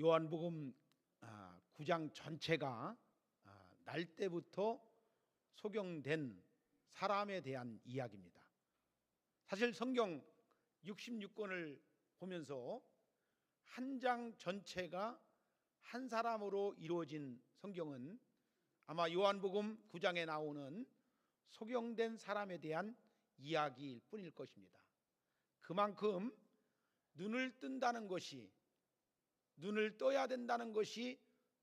요한복음 9장 전체가 날 때부터 소경된 사람에 대한 이야기입니다. 사실 성경 66권을 보면서 한 장 전체가 한 사람으로 이루어진 성경은 아마 요한복음 9장에 나오는 소경된 사람에 대한 이야기일 뿐일 것입니다. 그만큼 눈을 뜬다는 것이, 눈을 떠야 된다는 것이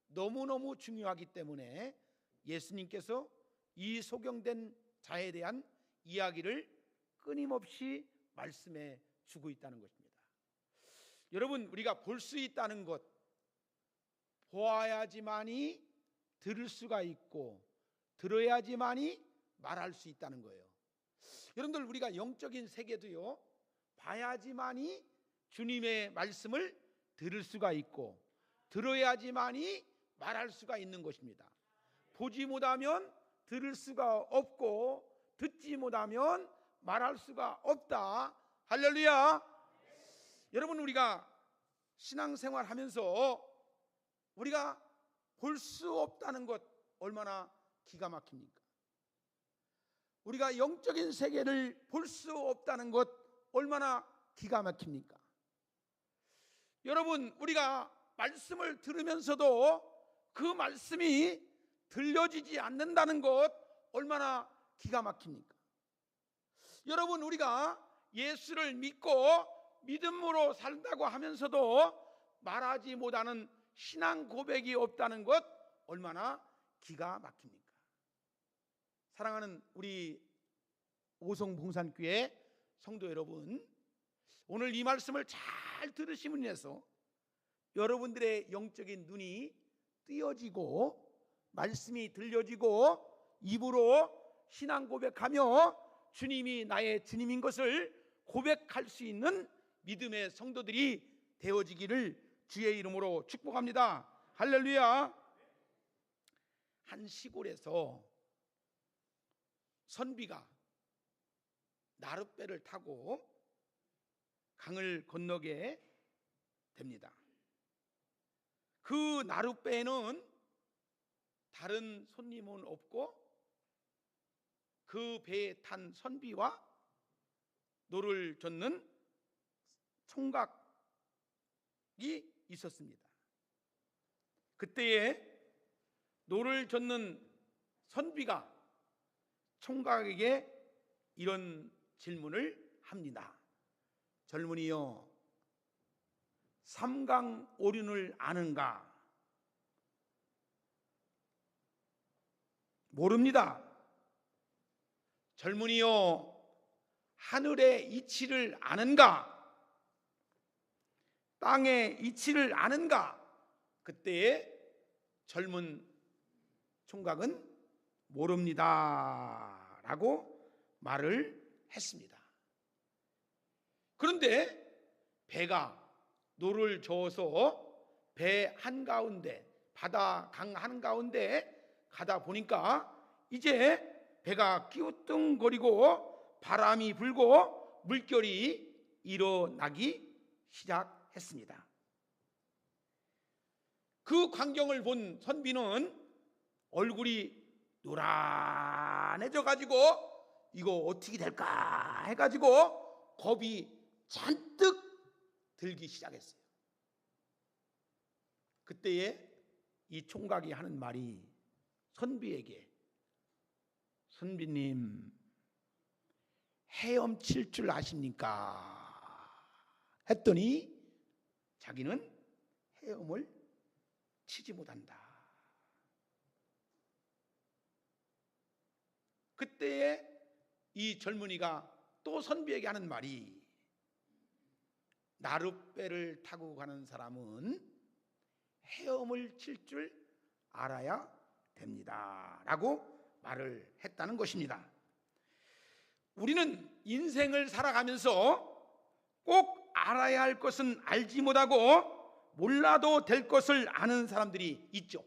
너무너무 중요하기 때문에 예수님께서 이 소경된 자에 대한 이야기를 끊임없이 말씀해 주고 있다는 것입니다. 여러분, 우리가 볼 수 있다는 것, 보아야지만이 들을 수가 있고 들어야지만이 말할 수 있다는 거예요. 여러분들, 우리가 영적인 세계도요, 봐야지만이 주님의 말씀을 들을 수가 있고 들어야지만이 말할 수가 있는 것입니다. 보지 못하면 들을 수가 없고 듣지 못하면 말할 수가 없다. 할렐루야. 여러분, 우리가 신앙생활 하면서 우리가 볼 수 없다는 것 얼마나 기가 막힙니까? 우리가 영적인 세계를 볼 수 없다는 것 얼마나 기가 막힙니까? 여러분, 우리가 말씀을 들으면서도 그 말씀이 들려지지 않는다는 것 얼마나 기가 막힙니까? 여러분, 우리가 예수를 믿고 믿음으로 살다고 하면서도 말하지 못하는 신앙 고백이 없다는 것 얼마나 기가 막힙니까? 사랑하는 우리 오송봉산교회 성도 여러분, 오늘 이 말씀을 잘 들으심으로 인해서 여러분들의 영적인 눈이 띄어지고 말씀이 들려지고 입으로 신앙 고백하며 주님이 나의 주님인 것을 고백할 수 있는 믿음의 성도들이 되어지기를 주의 이름으로 축복합니다. 할렐루야. 한 시골에서 선비가 나룻배를 타고 강을 건너게 됩니다. 그 나룻배에는 다른 손님은 없고 그 배에 탄 선비와 노를 젓는 총각이 있었습니다. 그때에 노를 젓는 선비가 총각에게 이런 질문을 합니다. 젊은이여, 삼강오륜을 아는가? 모릅니다. 젊은이여, 하늘의 이치를 아는가? 땅의 이치를 아는가? 그때에 젊은 총각은 모릅니다 라고 말을 했습니다. 그런데 배가 노를 저어서 배 한가운데, 바다 강 한가운데 가다 보니까 이제 배가 기우뚱거리고 바람이 불고 물결이 일어나기 시작했습니다. 그 광경을 본 선비는 얼굴이 노란해져 가지고 이거 어떻게 될까 해가지고 겁이 잔뜩 들기 시작했어요. 그때에 이 총각이 하는 말이 선비에게, 선비님, 헤엄칠 줄 아십니까? 했더니 자기는 헤엄을 치지 못한다. 그때에 이 젊은이가 또 선비에게 하는 말이, 나룻배를 타고 가는 사람은 헤엄을 칠 줄 알아야 됩니다 라고 말을 했다는 것입니다. 우리는 인생을 살아가면서 꼭 알아야 할 것은 알지 못하고 몰라도 될 것을 아는 사람들이 있죠.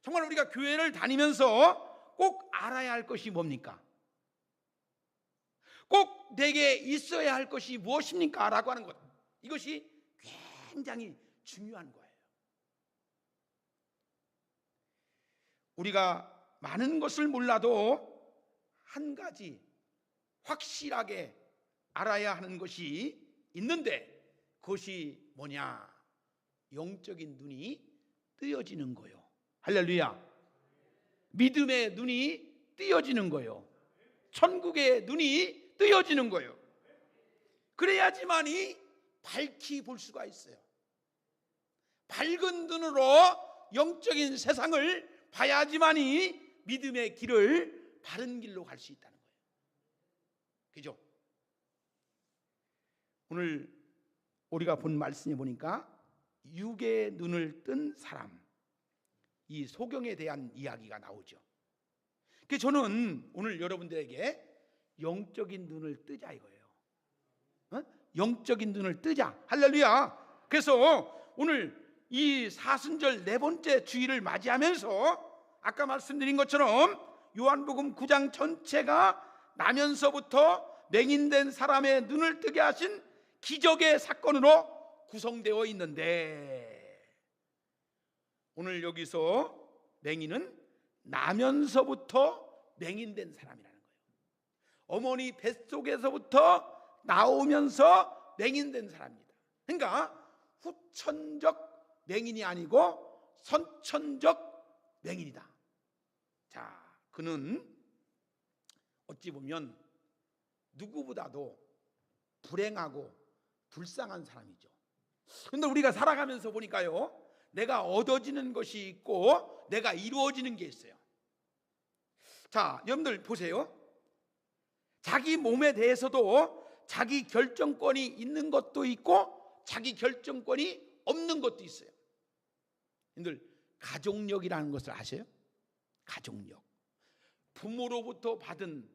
정말 우리가 교회를 다니면서 꼭 알아야 할 것이 뭡니까? 꼭 내게 있어야 할 것이 무엇입니까? 라고 하는 것, 이것이 굉장히 중요한 거예요. 우리가 많은 것을 몰라도 한 가지 확실하게 알아야 하는 것이 있는데, 그것이 뭐냐? 영적인 눈이 뜨여지는 거요. 할렐루야. 믿음의 눈이 뜨여지는 거요. 천국의 눈이 뜨여지는 거요. 그래야지만이 밝히 볼 수가 있어요. 밝은 눈으로 영적인 세상을 봐야지만이 믿음의 길을 바른 길로 갈 수 있다는 거예요. 그죠? 오늘 우리가 본 말씀에 보니까 육의 눈을 뜬 사람, 이 소경에 대한 이야기가 나오죠. 그래서 저는 오늘 여러분들에게 영적인 눈을 뜨자 이거예요. 영적인 눈을 뜨자. 할렐루야. 그래서 오늘 이 사순절 네 번째 주일을 맞이하면서 아까 말씀드린 것처럼 요한복음 9장 전체가 나면서부터 맹인된 사람의 눈을 뜨게 하신 기적의 사건으로 구성되어 있는데, 오늘 여기서 맹인은 나면서부터 맹인된 사람이라는 거예요. 어머니 뱃속에서부터 나오면서 맹인된 사람입니다. 그러니까 후천적 맹인이 아니고 선천적 맹인이다. 자, 그는 어찌 보면 누구보다도 불행하고 불쌍한 사람이죠. 그런데 우리가 살아가면서 보니까요, 내가 얻어지는 것이 있고 내가 이루어지는 게 있어요. 자, 여러분들 보세요. 자기 몸에 대해서도 자기 결정권이 있는 것도 있고 자기 결정권이 없는 것도 있어요. 여러분들 가족력이라는 것을 아세요? 가족력. 부모로부터 받은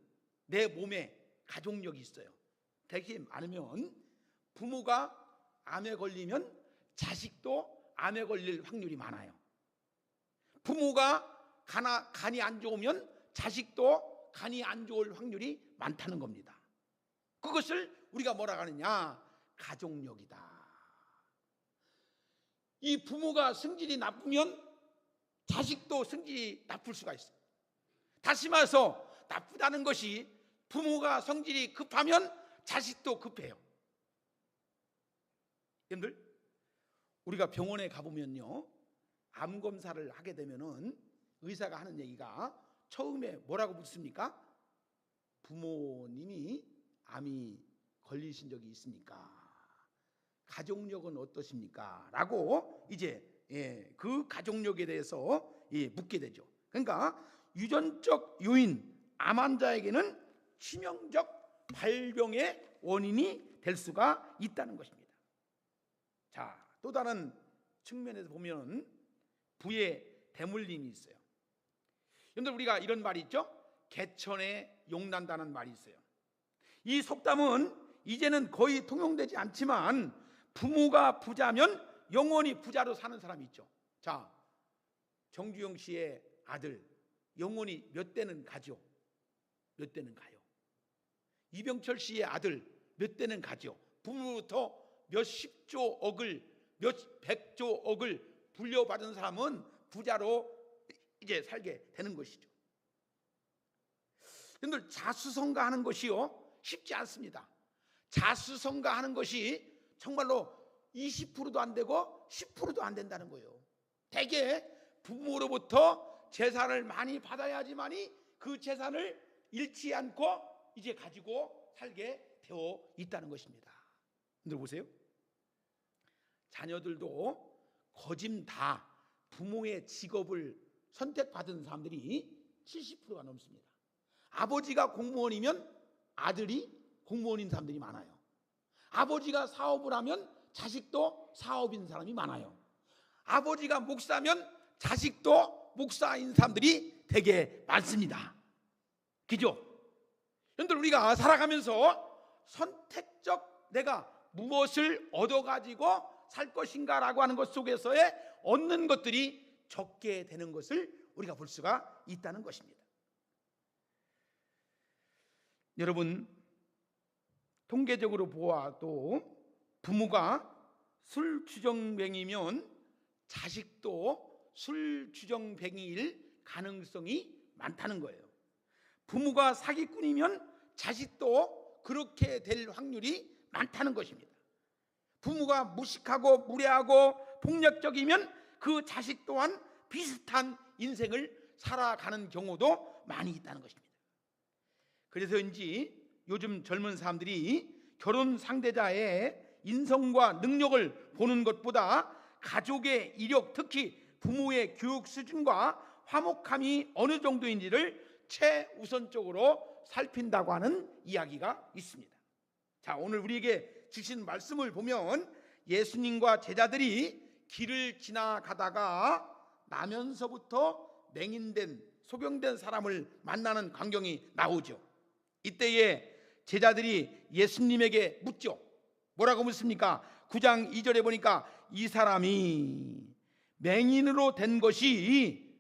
내 몸에 가족력이 있어요. 되게 많으면 부모가 암에 걸리면 자식도 암에 걸릴 확률이 많아요. 부모가 간이 안 좋으면 자식도 간이 안 좋을 확률이 많다는 겁니다. 그것을 우리가 뭐라고 하느냐? 가족력이다. 이 부모가 성질이 나쁘면 자식도 성질이 나쁠 수가 있어요. 다시 말해서 나쁘다는 것이 부모가 성질이 급하면 자식도 급해요. 여러분들, 우리가 병원에 가보면요, 암 검사를 하게 되면은 의사가 하는 얘기가 처음에 뭐라고 묻습니까? 부모님이 암이 걸리신 적이 있습니까? 가족력은 어떠십니까? 라고 이제 그 가족력에 대해서 묻게 되죠. 그러니까 유전적 요인, 암 환자에게는 치명적 발병의 원인이 될 수가 있다는 것입니다. 자, 또 다른 측면에서 보면 부의 대물림이 있어요. 여러분들, 우리가 이런 말이 있죠? 개천에 용난다는 말이 있어요. 이 속담은 이제는 거의 통용되지 않지만 부모가 부자면 영원히 부자로 사는 사람이 있죠. 자, 정주영 씨의 아들 영원히 몇 대는 가죠? 몇 대는 가요? 이병철 씨의 아들 몇 대는 가죠? 부모부터 몇십조 억을, 몇백조 억을 불려받은 사람은 부자로 이제 살게 되는 것이죠. 여러분들, 자수성가하는 것이요 쉽지 않습니다. 자수성가하는 것이 정말로 20%도 안 되고 10%도 안 된다는 거예요. 대개 부모로부터 재산을 많이 받아야지만이 그 재산을 잃지 않고 이제 가지고 살게 되어 있다는 것입니다. 여러분들 보세요. 자녀들도 거짐 다 부모의 직업을 선택받은 사람들이 70%가 넘습니다. 아버지가 공무원이면 아들이 공무원인 사람들이 많아요. 아버지가 사업을 하면 자식도 사업인 사람이 많아요. 아버지가 목사면 자식도 목사인 사람들이 되게 많습니다. 그죠? 여러분들, 우리가 살아가면서 선택적 내가 무엇을 얻어가지고 살 것인가라고 하는 것 속에서의 얻는 것들이 적게 되는 것을 우리가 볼 수가 있다는 것입니다. 여러분, 통계적으로 보아도 부모가 술주정뱅이면 자식도 술주정뱅이일 가능성이 많다는 거예요. 부모가 사기꾼이면 자식도 그렇게 될 확률이 많다는 것입니다. 부모가 무식하고 무례하고 폭력적이면 그 자식 또한 비슷한 인생을 살아가는 경우도 많이 있다는 것입니다. 그래서인지 요즘 젊은 사람들이 결혼 상대자의 인성과 능력을 보는 것보다 가족의 이력, 특히 부모의 교육 수준과 화목함이 어느 정도인지를 최우선적으로 살핀다고 하는 이야기가 있습니다. 자, 오늘 우리에게 주신 말씀을 보면 예수님과 제자들이 길을 지나가다가 나면서부터 맹인된, 소경된 사람을 만나는 광경이 나오죠. 이때에 제자들이 예수님에게 묻죠. 뭐라고 묻습니까? 9장 2절에 보니까 이 사람이 맹인으로 된 것이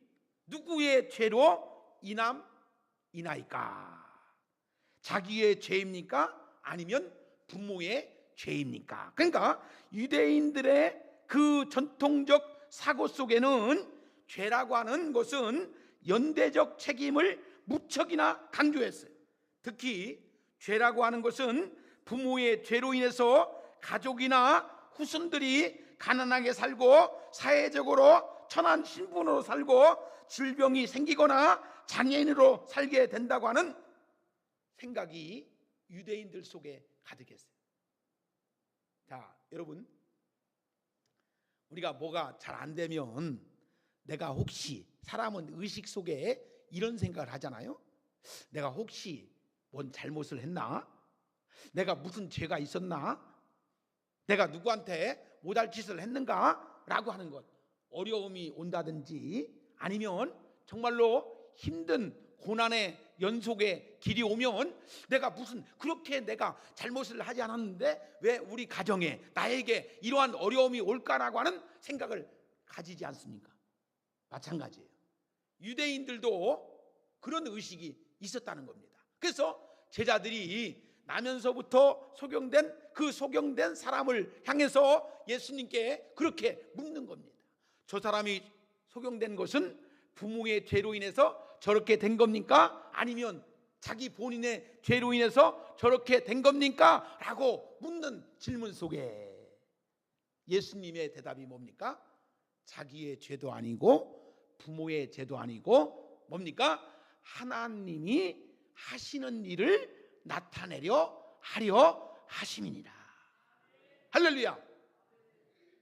누구의 죄로 인하이까? 자기의 죄입니까? 아니면 부모의 죄입니까? 그러니까 유대인들의 그 전통적 사고 속에는 죄라고 하는 것은 연대적 책임을 무척이나 강조했어요. 특히 죄라고 하는 것은 부모의 죄로 인해서 가족이나 후손들이 가난하게 살고 사회적으로 천한 신분으로 살고 질병이 생기거나 장애인으로 살게 된다고 하는 생각이 유대인들 속에 가득했어요. 자, 여러분, 우리가 뭐가 잘 안 되면 내가 혹시, 사람은 의식 속에 이런 생각을 하잖아요. 내가 혹시 뭔 잘못을 했나? 내가 무슨 죄가 있었나? 내가 누구한테 못할 짓을 했는가? 라고 하는 것. 어려움이 온다든지 아니면 정말로 힘든 고난의 연속의 길이 오면 내가 무슨 그렇게 내가 잘못을 하지 않았는데 왜 우리 가정에 나에게 이러한 어려움이 올까라고 하는 생각을 가지지 않습니까? 마찬가지예요. 유대인들도 그런 의식이 있었다는 겁니다. 그래서 제자들이 나면서부터 소경된 사람을 향해서 예수님께 그렇게 묻는 겁니다. 저 사람이 소경된 것은 부모의 죄로 인해서 저렇게 된 겁니까? 아니면 자기 본인의 죄로 인해서 저렇게 된 겁니까? 라고 묻는 질문 속에 예수님의 대답이 뭡니까? 자기의 죄도 아니고 부모의 죄도 아니고 뭡니까? 하나님이 하시는 일을 나타내려 하려 하심이니라. 할렐루야.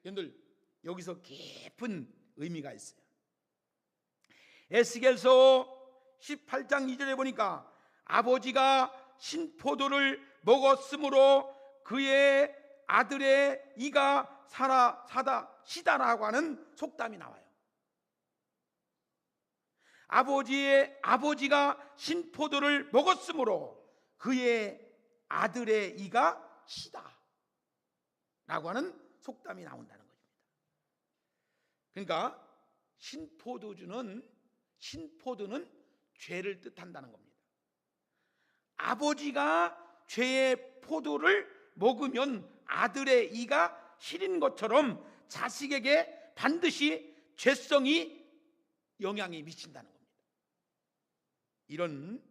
여러분들, 여기서 깊은 의미가 있어요. 에스겔서 18장 2절에 보니까 아버지가 신포도를 먹었으므로 그의 아들의 이가 시다라고 하는 속담이 나와요. 아버지가 신포도를 먹었으므로 그의 아들의 이가 시다 라고 하는 속담이 나온다는 것입니다. 그러니까 신포도는 죄를 뜻한다는 겁니다. 아버지가 죄의 포도를 먹으면 아들의 이가 시린 것처럼 자식에게 반드시 죄성이 영향이 미친다는 겁니다. 이런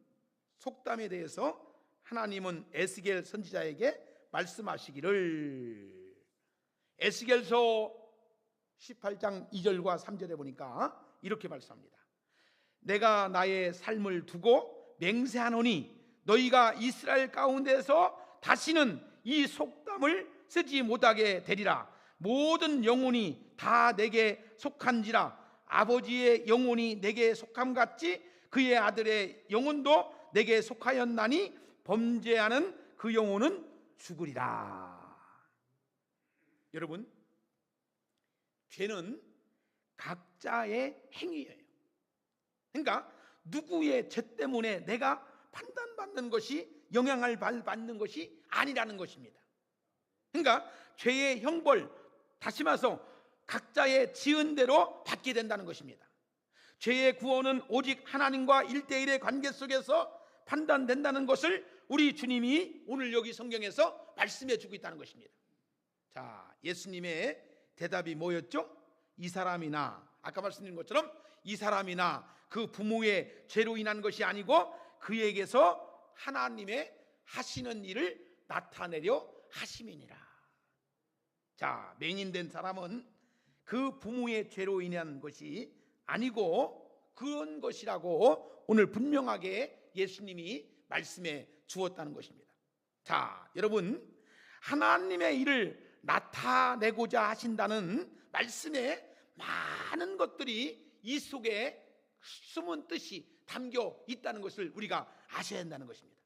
속담에 대해서 하나님은 에스겔 선지자에게 말씀하시기를, 에스겔서 18장 2절과 3절에 보니까 이렇게 말씀합니다. 내가 나의 삶을 두고 맹세하노니 너희가 이스라엘 가운데서 다시는 이 속담을 쓰지 못하게 되리라. 모든 영혼이 다 내게 속한지라. 아버지의 영혼이 내게 속함같이 그의 아들의 영혼도 내게 속하였나니 범죄하는 그 영혼은 죽으리라. 여러분, 죄는 각자의 행위예요. 그러니까 누구의 죄 때문에 내가 판단받는 것이, 영향을 받는 것이 아니라는 것입니다. 그러니까 죄의 형벌, 다시 말해서 각자의 지은 대로 받게 된다는 것입니다. 죄의 구원은 오직 하나님과 1대1의 관계 속에서 판단된다는 것을 우리 주님이 오늘 여기 성경에서 말씀해 주고 있다는 것입니다. 자, 예수님의 대답이 뭐였죠? 이 사람이나, 아까 말씀드린 것처럼 이 사람이나 그 부모의 죄로 인한 것이 아니고 그에게서 하나님의 하시는 일을 나타내려 하심이니라. 자, 맹인된 사람은 그 부모의 죄로 인한 것이 아니고 그런 것이라고 오늘 분명하게 예수님이 말씀해 주었다는 것입니다. 자, 여러분, 하나님의 일을 나타내고자 하신다는 말씀에 많은 것들이 이 속에 숨은 뜻이 담겨 있다는 것을 우리가 아셔야 한다는 것입니다.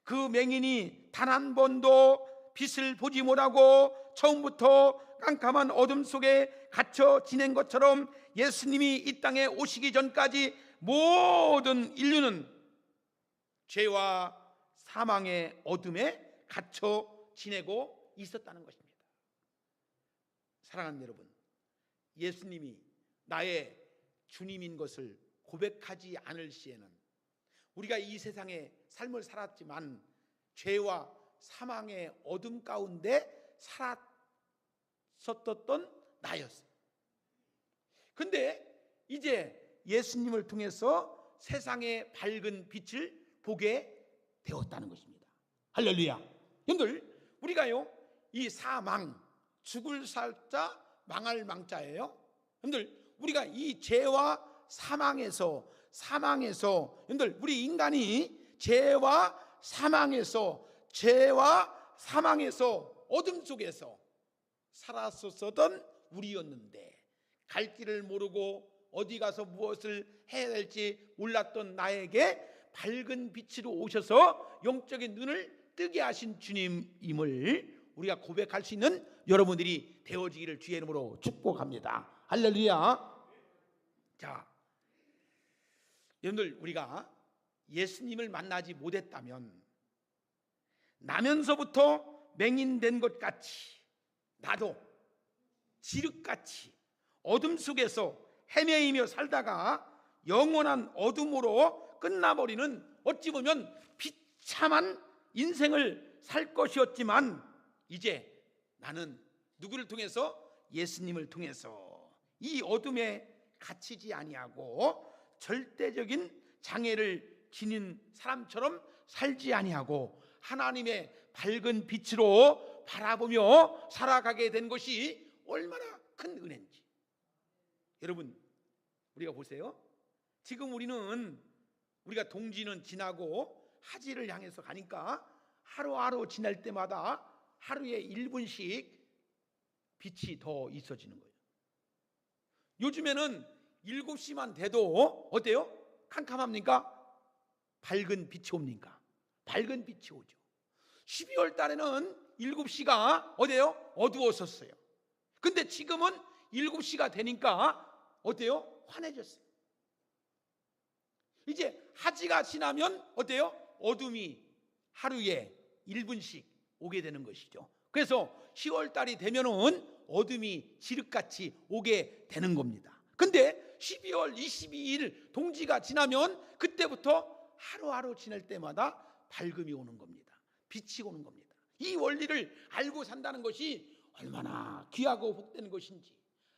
그 맹인이 단 한 번도 빛을 보지 못하고 처음부터 깜깜한 어둠 속에 갇혀 지낸 것처럼 예수님이 이 땅에 오시기 전까지 모든 인류는 죄와 사망의 어둠에 갇혀 지내고 있었다는 것입니다. 사랑하는 여러분, 예수님이 나의 주님인 것을 고백하지 않을 시에는 우리가 이 세상에 삶을 살았지만 죄와 사망의 어둠 가운데 살았었던 나였어요. 근데 이제 예수님을 통해서 세상의 밝은 빛을 보게 되었다는 것입니다. 할렐루야. 여러분들, 우리가요, 이 사망, 죽을 살자 망할 망자예요. 여러분들, 우리가 이 죄와 사망에서 여러분들, 우리 인간이 죄와 사망에서 어둠 속에서 살았었던 우리였는데 갈 길을 모르고 어디 가서 무엇을 해야 될지 몰랐던 나에게 밝은 빛으로 오셔서 영적인 눈을 뜨게 하신 주님임을 우리가 고백할 수 있는 여러분들이 되어지기를 주의 이름으로 축복합니다. 할렐루야. 자, 여러분들, 우리가 예수님을 만나지 못했다면 나면서부터 맹인된 것 같이 나도 지륵같이 어둠 속에서 헤매이며 살다가 영원한 어둠으로 끝나버리는, 어찌 보면 비참한 인생을 살 것이었지만 이제 나는 누구를 통해서? 예수님을 통해서 이 어둠에 갇히지 아니하고 절대적인 장애를 지닌 사람처럼 살지 아니하고 하나님의 밝은 빛으로 바라보며 살아가게 된 것이 얼마나 큰 은혜인지. 여러분, 우리가 보세요. 지금 우리가 동지는 지나고 하지를 향해서 가니까 하루하루 지날 때마다 하루에 1분씩 빛이 더 있어지는 거예요. 요즘에는 7시만 돼도 어때요? 캄캄합니까? 밝은 빛이 옵니까? 밝은 빛이 오죠. 12월 달에는 7시가 어때요? 어두웠었어요. 근데 지금은 7시가 되니까 어때요? 환해졌어요. 이제 하지가 지나면 어때요? 어둠이 하루에 1분씩 오게 되는 것이죠. 그래서 10월 달이 되면은 어둠이 지륵같이 오게 되는 겁니다. 근데 12월 22일 동지가 지나면 그때부터 하루하루 지날 때마다 밝음이 오는 겁니다. 빛이 오는 겁니다. 이 원리를 알고 산다는 것이 얼마나 귀하고 복된 것인지,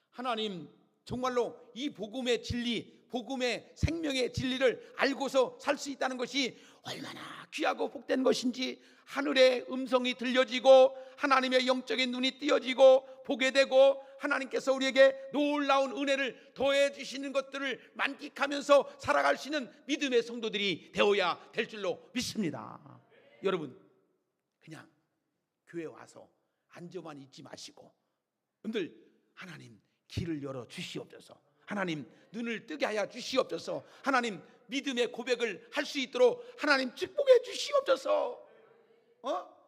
하나님 정말로 이 복음의 진리, 복음의 생명의 진리를 알고서 살 수 있다는 것이 얼마나 귀하고 복된 것인지 하늘의 음성이 들려지고 하나님의 영적인 눈이 띄어지고 보게 되고 하나님께서 우리에게 놀라운 은혜를 더해 주시는 것들을 만끽하면서 살아갈 수 있는 믿음의 성도들이 되어야 될 줄로 믿습니다. 여러분, 그냥 교회 와서 앉아만 있지 마시고 여러분들, 하나님 길을 열어 주시옵소서. 하나님 눈을 뜨게 하여 주시옵소서. 하나님 믿음의 고백을 할 수 있도록 하나님 축복해 주시옵소서.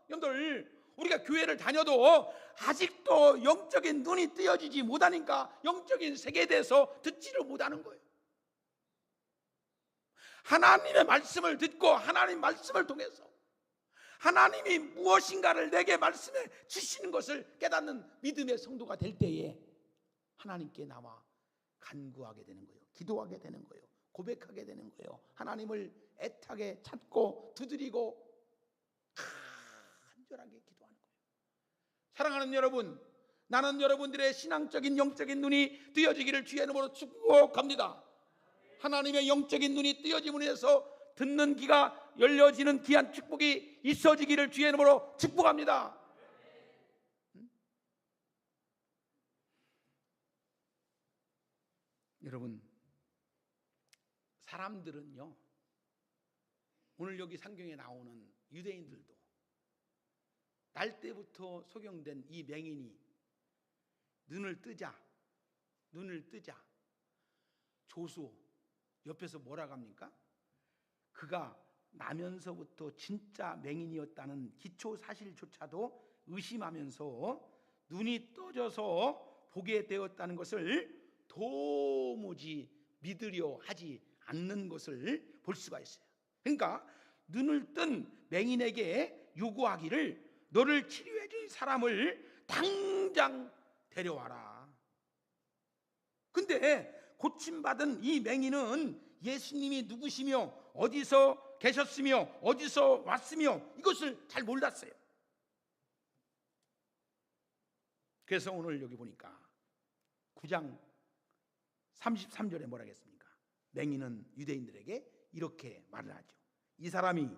여러분들, 우리가 교회를 다녀도 아직도 영적인 눈이 뜨여지지 못하니까 영적인 세계에 대해서 듣지를 못하는 거예요. 하나님의 말씀을 듣고 하나님 말씀을 통해서 하나님이 무엇인가를 내게 말씀해 주시는 것을 깨닫는 믿음의 성도가 될 때에 하나님께 나와 간구하게 되는 거예요. 기도하게 되는 거예요. 고백하게 되는 거예요. 하나님을 애타게 찾고 두드리고 간절하게 기도하는 거예요. 사랑하는 여러분, 나는 여러분들의 신앙적인 영적인 눈이 뜨여지기를 주의 이름으로 축복합니다. 하나님의 영적인 눈이 뜨여짐으로 해서 듣는 귀가 열려지는 귀한 축복이 있어지기를 주의 이름으로 축복합니다. 여러분, 사람들은요, 오늘 여기 성경에 나오는 유대인들도 날 때부터 소경된 이 맹인이 눈을 뜨자 조수 옆에서 뭐라고 합니까? 그가 나면서부터 진짜 맹인이었다는 기초 사실조차도 의심하면서 눈이 떠져서 보게 되었다는 것을 도무지 믿으려 하지 않는 것을 볼 수가 있어요. 그러니까 눈을 뜬 맹인에게 요구하기를 너를 치료해 줄 사람을 당장 데려와라. 근데 고침받은 이 맹인은 예수님이 누구시며 어디서 계셨으며 어디서 왔으며 이것을 잘 몰랐어요. 그래서 오늘 여기 보니까 9장 33절에 뭐라 하겠습니까? 맹인은 유대인들에게 이렇게 말을 하죠. 이 사람이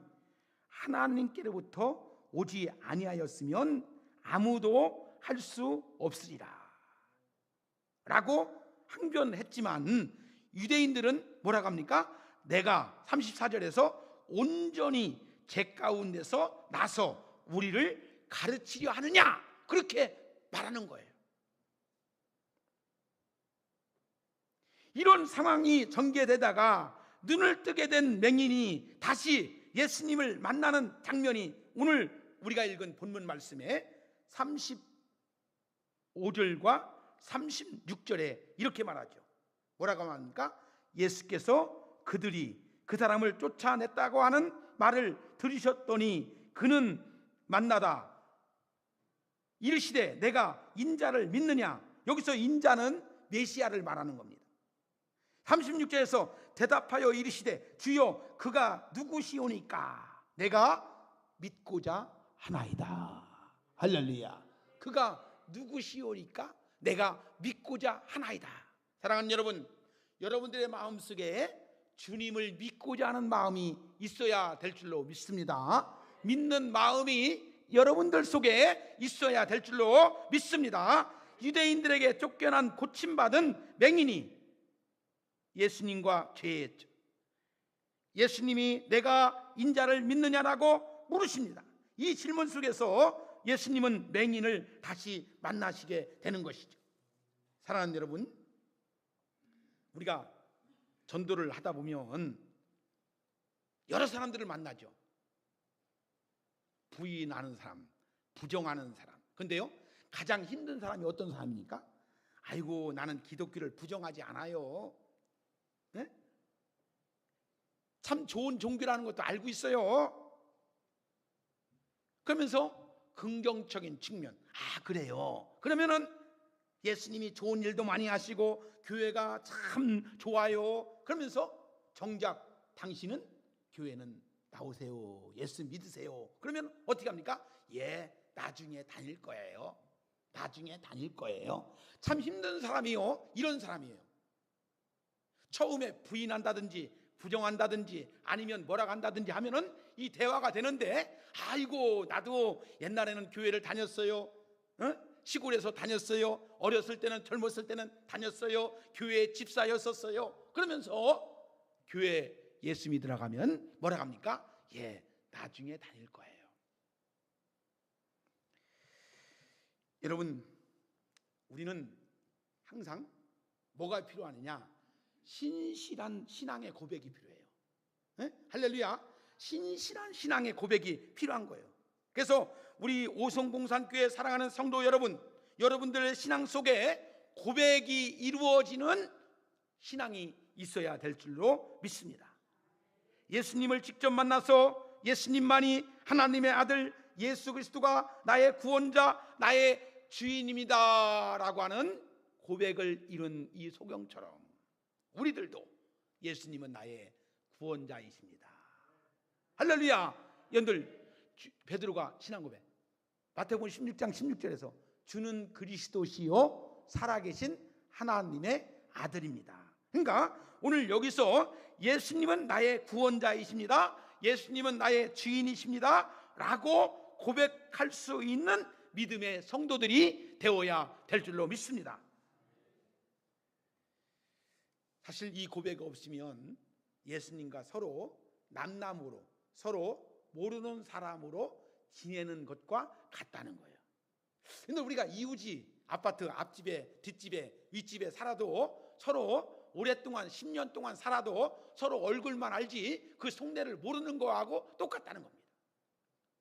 하나님께로부터 오지 아니하였으면 아무도 할 수 없으리라 라고 항변했지만 유대인들은 뭐라고 합니까? 내가 34절에서 온전히 제 가운데서 나서 우리를 가르치려 하느냐 그렇게 말하는 거예요. 이런 상황이 전개되다가 눈을 뜨게 된 맹인이 다시 예수님을 만나는 장면이 오늘 우리가 읽은 본문 말씀에 35절과 36절에 이렇게 말하죠. 뭐라고 합니까? 예수께서 그들이 그 사람을 쫓아냈다고 하는 말을 들으셨더니 그는 만나다 이르시되 내가 인자를 믿느냐. 여기서 인자는 메시아를 말하는 겁니다. 36절에서 대답하여 이르시되 주여 그가 누구시오니까 내가 믿고자 하나이다. 할렐루야. 그가 누구시오니까 내가 믿고자 하나이다. 사랑하는 여러분, 여러분들의 마음속에 주님을 믿고자 하는 마음이 있어야 될 줄로 믿습니다. 믿는 마음이 여러분들 속에 있어야 될 줄로 믿습니다. 유대인들에게 쫓겨난 고침받은 맹인이 예수님과 죄했죠. 예수님이 내가 인자를 믿느냐라고 물으십니다. 이 질문 속에서 예수님은 맹인을 다시 만나시게 되는 것이죠. 사랑하는 여러분, 우리가 전도를 하다 보면 여러 사람들을 만나죠. 부인하는 사람, 부정하는 사람. 근데요, 가장 힘든 사람이 어떤 사람입니까? 아이고, 나는 기독교를 부정하지 않아요. 네? 참 좋은 종교라는 것도 알고 있어요. 그러면서 긍정적인 측면, 그래요. 그러면은 예수님이 좋은 일도 많이 하시고 교회가 참 좋아요. 그러면서 정작 당신은 교회는 나오세요. 예수 믿으세요. 그러면 어떻게 합니까? 나중에 다닐 거예요. 나중에 다닐 거예요. 참 힘든 사람이요. 이런 사람이에요. 처음에 부인한다든지 부정한다든지 아니면 뭐라고 한다든지 하면은 이 대화가 되는데, 아이고 나도 옛날에는 교회를 다녔어요. 시골에서 다녔어요. 어렸을 때는, 젊었을 때는 다녔어요. 교회 집사였었어요. 그러면서 교회 예수 믿으러 가면 뭐라고 합니까? 나중에 다닐 거예요. 여러분, 우리는 항상 뭐가 필요하느냐? 신실한 신앙의 고백이 필요해요. 할렐루야. 신실한 신앙의 고백이 필요한 거예요. 그래서 우리 오성공산교회 사랑하는 성도 여러분, 여러분들의 신앙 속에 고백이 이루어지는 신앙이 있어야 될 줄로 믿습니다. 예수님을 직접 만나서 예수님만이 하나님의 아들 예수 그리스도가 나의 구원자, 나의 주인입니다 라고 하는 고백을 이룬 이 소경처럼 우리들도 예수님은 나의 구원자이십니다. 할렐루야. 여러분들, 베드로가 신앙 고백, 마태복음 16장 16절에서 주는 그리스도시요 살아계신 하나님의 아들입니다. 그러니까 오늘 여기서 예수님은 나의 구원자이십니다, 예수님은 나의 주인이십니다 라고 고백할 수 있는 믿음의 성도들이 되어야 될 줄로 믿습니다. 사실 이 고백 없으면 예수님과 서로 남남으로, 서로 모르는 사람으로 지내는 것과 같다는 거예요. 근데 우리가 이웃이 아파트 앞집에 뒷집에 윗집에 살아도 서로 오랫동안 10년 동안 살아도 서로 얼굴만 알지 그 속내를 모르는 거하고 똑같다는 겁니다.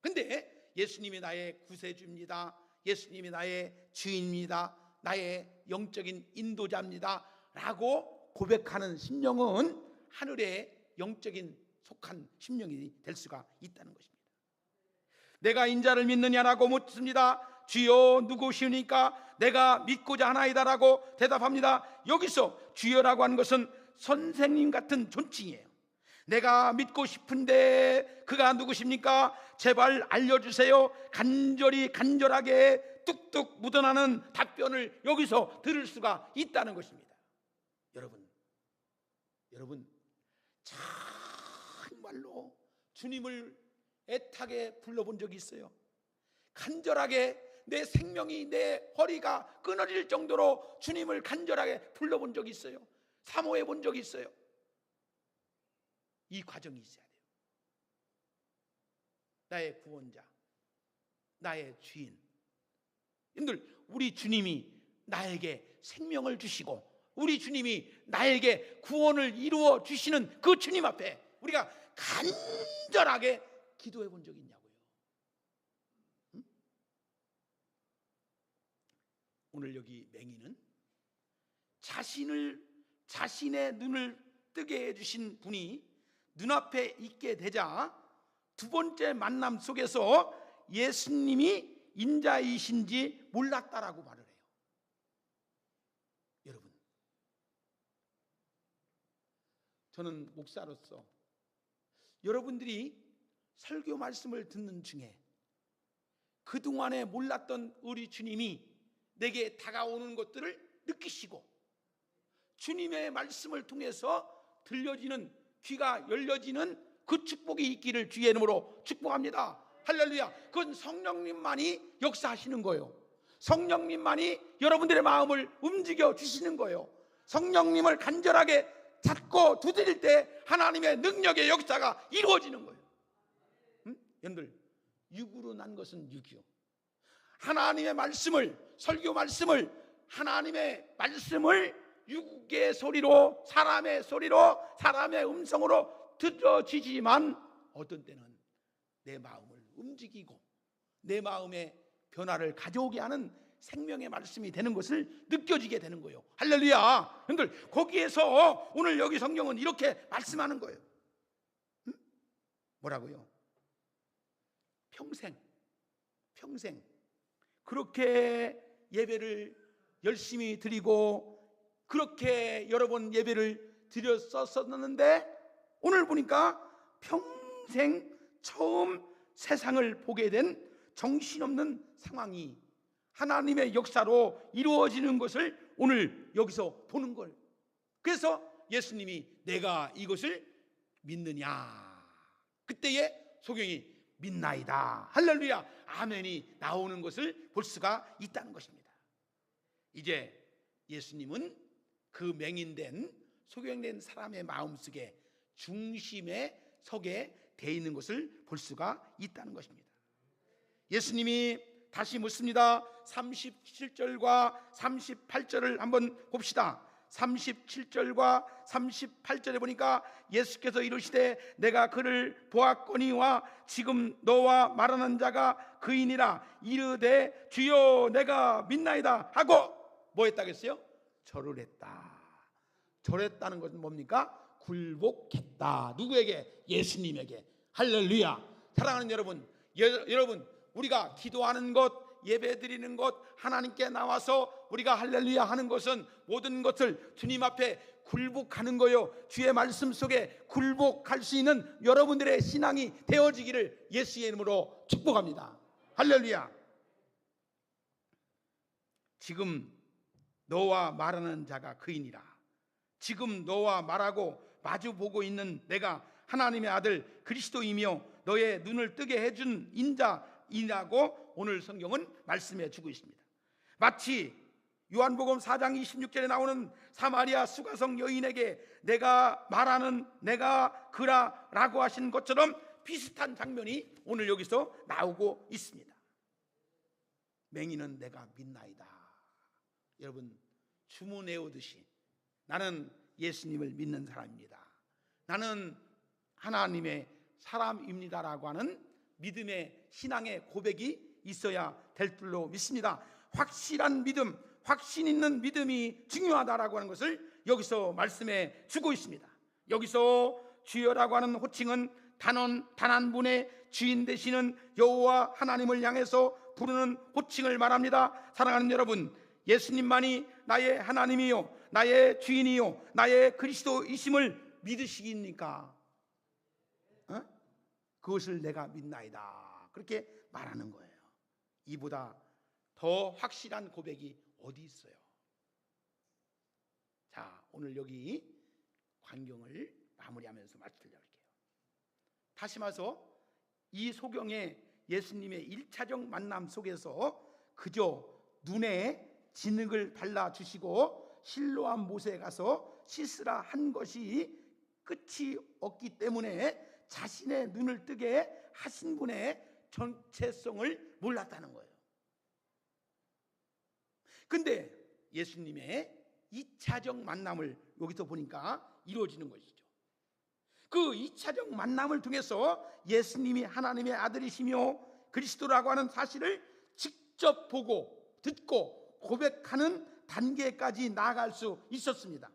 근데 예수님이 나의 구세주입니다, 예수님이 나의 주인입니다, 나의 영적인 인도자입니다 라고 고백하는 심령은 하늘의 영적인 속한 심령이 될 수가 있다는 것입니다. 내가 인자를 믿느냐라고 묻습니다. 주여 누구시니까 내가 믿고자 하나이다라고 대답합니다. 여기서 주여라고 하는 것은 선생님 같은 존칭이에요. 내가 믿고 싶은데 그가 누구십니까? 제발 알려주세요. 간절하게 뚝뚝 묻어나는 답변을 여기서 들을 수가 있다는 것입니다. 여러분 정말로 주님을 애타게 불러본 적이 있어요? 간절하게 내 생명이, 내 허리가 끊어질 정도로 주님을 간절하게 불러본 적이 있어요? 사모해 본 적이 있어요? 이 과정이 있어야 돼요. 나의 구원자, 나의 주인. 여러분들, 우리 주님이 나에게 생명을 주시고 우리 주님이 나에게 구원을 이루어 주시는 그 주님 앞에 우리가 간절하게 기도해 본 적이 있냐고요. 응? 오늘 여기 맹인은 자신의 눈을 뜨게 해주신 분이 눈앞에 있게 되자 두 번째 만남 속에서 예수님이 인자이신지 몰랐다라고 말을 해요. 여러분, 저는 목사로서 여러분들이 설교 말씀을 듣는 중에 그동안에 몰랐던 우리 주님이 내게 다가오는 것들을 느끼시고 주님의 말씀을 통해서 들려지는, 귀가 열려지는 그 축복이 있기를 주의 이름으로 축복합니다. 할렐루야. 그건 성령님만이 역사하시는 거예요. 성령님만이 여러분들의 마음을 움직여 주시는 거예요. 성령님을 간절하게 찾고 두드릴 때 하나님의 능력의 역사가 이루어지는 거예요. 여러분들, 육으로 난 것은 육이요, 하나님의 말씀을, 설교 말씀을, 하나님의 말씀을 육의 소리로, 사람의 소리로, 사람의 음성으로 들어지지만 어떤 때는 내 마음을 움직이고 내 마음에 변화를 가져오게 하는 생명의 말씀이 되는 것을 느껴지게 되는 거예요. 할렐루야. 여러분들, 거기에서 오늘 여기 성경은 이렇게 말씀하는 거예요. 뭐라고요? 평생 그렇게 예배를 열심히 드리고 그렇게 여러 번 예배를 드렸었는데 오늘 보니까 평생 처음 세상을 보게 된 정신없는 상황이 하나님의 역사로 이루어지는 것을 오늘 여기서 보는 거예요. 그래서 예수님이 내가 이것을 믿느냐, 그때에 소경이 믿나이다, 할렐루야, 아멘이 나오는 것을 볼 수가 있다는 것입니다. 이제 예수님은 그 맹인된, 소경된 사람의 마음속에 중심에 서게 돼 있는 것을 볼 수가 있다는 것입니다. 예수님이 다시 묻습니다. 37절과 38절을 한번 봅시다. 37절과 38절에 보니까 예수께서 이르시되 내가 그를 보았거니와 지금 너와 말하는 자가 그이니라. 이르되 주여 내가 믿나이다 하고 뭐 했다겠어요? 절을 했다. 절했다는 것은 뭡니까? 굴복했다. 누구에게? 예수님에게. 할렐루야. 사랑하는 여러분, 여러분, 우리가 기도하는 것, 예배 드리는 것, 하나님께 나와서 우리가 할렐루야 하는 것은 모든 것을 주님 앞에 굴복하는 거요, 주의 말씀 속에 굴복할 수 있는 여러분들의 신앙이 되어지기를 예수의 이름으로 축복합니다. 할렐루야. 지금 너와 말하는 자가 그이니라. 지금 너와 말하고 마주보고 있는 내가 하나님의 아들 그리스도이며 너의 눈을 뜨게 해준 인자이라고 오늘 성경은 말씀해 주고 있습니다. 마치 요한복음 4장 26절에 나오는 사마리아 수가성 여인에게 내가 말하는 내가 그라라고 하신 것처럼 비슷한 장면이 오늘 여기서 나오고 있습니다. 맹인은 내가 믿나이다. 여러분, 주문 외우듯이 나는 예수님을 믿는 사람입니다. 나는 하나님의 사람입니다라고 하는 믿음의 신앙의 고백이 있어야 될 줄로 믿습니다. 확실한 믿음, 확신 있는 믿음이 중요하다라고 하는 것을 여기서 말씀해 주고 있습니다. 여기서 주여라고 하는 호칭은 단 한 분의 주인 되시는 여호와 하나님을 향해서 부르는 호칭을 말합니다. 사랑하는 여러분, 예수님만이 나의 하나님이요 나의 주인이요 나의 그리스도이심을 믿으시겠습니까? 그것을 내가 믿나이다, 그렇게 말하는 거예요. 이보다 더 확실한 고백이 어디 있어요? 자, 오늘 여기 광경을 마무리하면서 말씀드릴게요. 다시 말해서 이 소경의 예수님의 1차적 만남 속에서 그저 눈에 진흙을 발라주시고 실로암 못에 가서 씻으라 한 것이 끝이 없기 때문에 자신의 눈을 뜨게 하신 분의 정체성을 몰랐다는 거예요. 근데 예수님의 2차적 만남을 여기서 보니까 이루어지는 것이죠. 그 2차적 만남을 통해서 예수님이 하나님의 아들이시며 그리스도라고 하는 사실을 직접 보고 듣고 고백하는 단계까지 나아갈 수 있었습니다.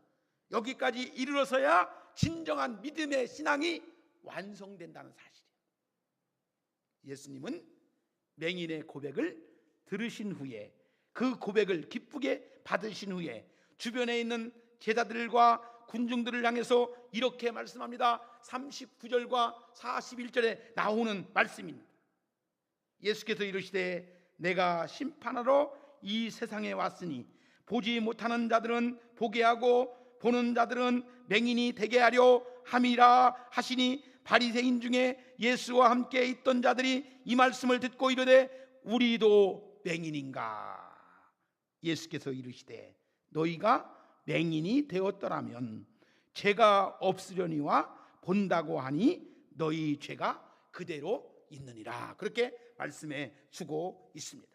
여기까지 이르러서야 진정한 믿음의 신앙이 완성된다는 사실이에요. 예수님은 맹인의 고백을 들으신 후에 그 고백을 기쁘게 받으신 후에 주변에 있는 제자들과 군중들을 향해서 이렇게 말씀합니다. 39절과 41절에 나오는 말씀입니다. 예수께서 이르시되 내가 심판하러 이 세상에 왔으니 보지 못하는 자들은 보게 하고 보는 자들은 맹인이 되게 하려 함이라 하시니 바리새인 중에 예수와 함께 있던 자들이 이 말씀을 듣고 이르되 우리도 맹인인가? 예수께서 이르시되 너희가 맹인이 되었더라면 죄가 없으려니와 본다고 하니 너희 죄가 그대로 있느니라, 그렇게 말씀해 주고 있습니다.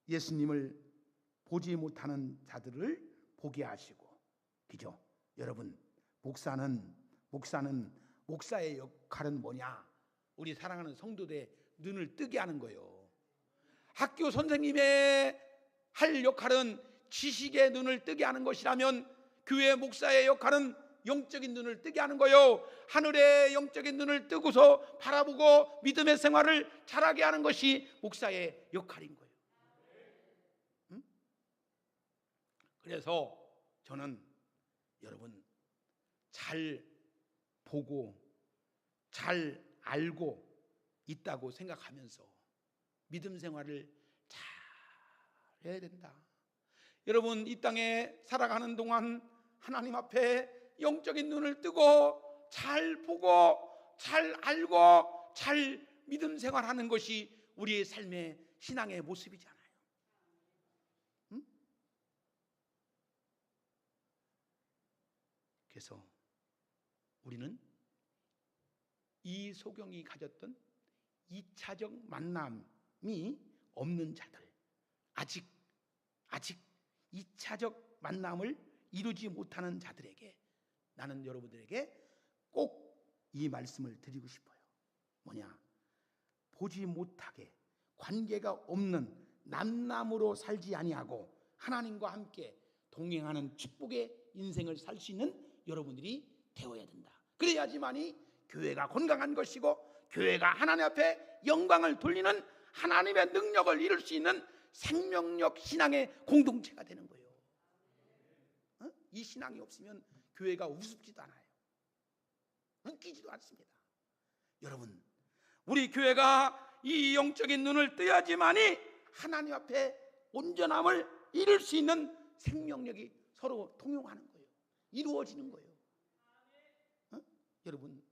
예수님을 보지 못하는 자들을 보게 하시고, 그죠? 여러분, 목사의 역할은 뭐냐? 우리 사랑하는 성도들의 눈을 뜨게 하는 거예요. 학교 선생님의 할 역할은 지식의 눈을 뜨게 하는 것이라면 교회 목사의 역할은 영적인 눈을 뜨게 하는 거예요. 하늘의 영적인 눈을 뜨고서 바라보고 믿음의 생활을 잘하게 하는 것이 목사의 역할인 거예요. 응? 그래서 저는 여러분 잘 보고 잘 알고 있다고 생각하면서 믿음 생활을 잘 해야 된다. 여러분, 이 땅에 살아가는 동안 하나님 앞에 영적인 눈을 뜨고 잘 보고 잘 알고 잘 믿음 생활하는 것이 우리의 삶의 신앙의 모습이잖아요. 응? 그래서 우리는 이 소경이 가졌던 2차적 만남이 없는 자들, 아직 2차적 만남을 이루지 못하는 자들에게 나는 여러분들에게 꼭 이 말씀을 드리고 싶어요. 뭐냐? 보지 못하게 관계가 없는 남남으로 살지 아니하고 하나님과 함께 동행하는 축복의 인생을 살 수 있는 여러분들이 되어야 된다. 그래야지만이 교회가 건강한 것이고 교회가 하나님 앞에 영광을 돌리는 하나님의 능력을 이룰 수 있는 생명력 신앙의 공동체가 되는 거예요. 이 신앙이 없으면 교회가 우습지도 않아요. 웃기지도 않습니다. 여러분, 우리 교회가 이 영적인 눈을 떠야지만이 하나님 앞에 온전함을 이룰 수 있는 생명력이 서로 통용하는 거예요. 이루어지는 거예요. 여러분,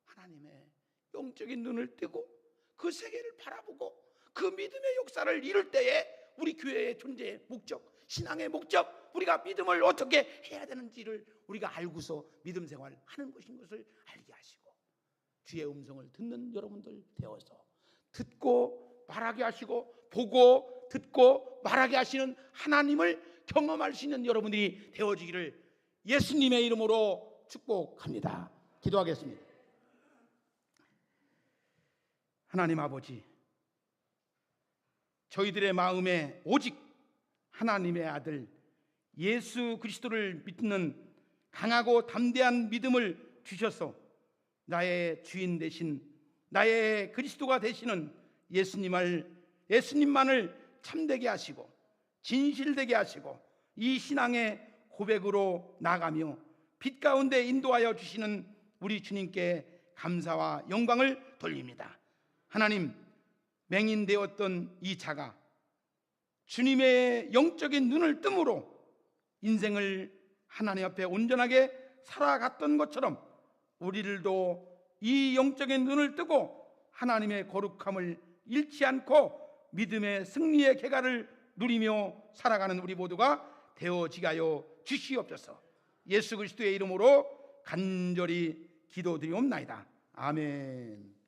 하나님의 영적인 눈을 뜨고 그 세계를 바라보고 그 믿음의 역사를 이룰 때에 우리 교회의 존재의 목적, 신앙의 목적, 우리가 믿음을 어떻게 해야 되는지를 우리가 알고서 믿음 생활을 하는 것인 것을 알게 하시고, 주의 음성을 듣는 여러분들 되어서 듣고 말하게 하시고, 보고 듣고 말하게 하시는 하나님을 경험할 수 있는 여러분들이 되어지기를 예수님의 이름으로 축복합니다. 기도하겠습니다. 하나님 아버지, 저희들의 마음에 오직 하나님의 아들 예수 그리스도를 믿는 강하고 담대한 믿음을 주셔서 나의 주인 되신, 나의 그리스도가 되시는 예수님만을 참되게 하시고 진실되게 하시고 이 신앙의 고백으로 나가며 빛 가운데 인도하여 주시는 우리 주님께 감사와 영광을 돌립니다. 하나님, 맹인되었던 이 자가 주님의 영적인 눈을 뜸으로 인생을 하나님 앞에 온전하게 살아갔던 것처럼 우리들도 이 영적인 눈을 뜨고 하나님의 거룩함을 잃지 않고 믿음의 승리의 궤가를 누리며 살아가는 우리 모두가 되어지게 하여 주시옵소서. 예수 그리스도의 이름으로 간절히 기도드리옵나이다. 아멘.